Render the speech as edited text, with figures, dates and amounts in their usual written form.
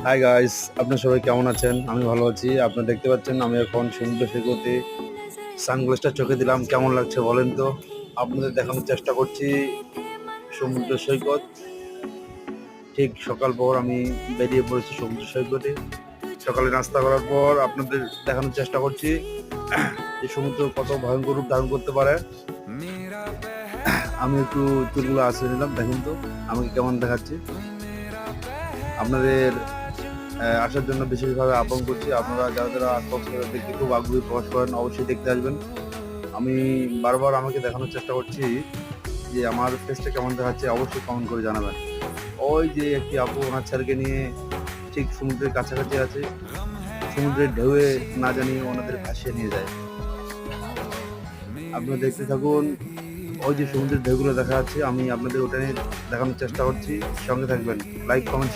Hi guys, আপনার সবাই কেমন আছেন? আমি ভালো আছি। আপনারা দেখতে পাচ্ছেন আমি এখন সমুদ্র সৈকতে সানগ্লাসটা চোখে দিলাম। কেমন লাগছে বলেন তো? আপনাদের দেখানোর চেষ্টা করছি সমুদ্র সৈকত। ঠিক সকাল পর আমি বেরিয়ে পড়েছি সমুদ্র সৈকতে। সকালে নাস্তা করার পর আপনাদের দেখানোর চেষ্টা করছি যে সমুদ্র কত ভয়ঙ্কর রূপ ধারণ করতে পারে। আমি একটু চুলগুলো আঁচড়ে নিলাম, দেখুন তো আমাকে কেমন দেখাচ্ছে। আপনাদের আসার জন্য বিশেষভাবে আহ্বান করছি। আপনারা যারা যারা কক্সবাজার দেখতে খুব আগ্রহী প্রকাশ করেন, অবশ্যই দেখতে আসবেন। আমি বারবার আমাকে দেখানোর চেষ্টা করছি যে আমার ফেসটা কেমন দেখাচ্ছে, অবশ্যই কমেন্ট করে জানাবেন। ওই যে একটি আপু ওনার ছেলেকে নিয়ে ঠিক সমুদ্রের কাছাকাছি আছে, সমুদ্রের ঢেউয়ে না জানি ওনাদের ভাসিয়ে নিয়ে যায়। আপনারা দেখতে থাকুন। ওই যে সমুদ্রের ঢেউগুলো দেখা যাচ্ছে, আমি আপনাদের ওটা নিয়ে দেখানোর চেষ্টা করছি। সঙ্গে থাকবেন, লাইক কমেন্ট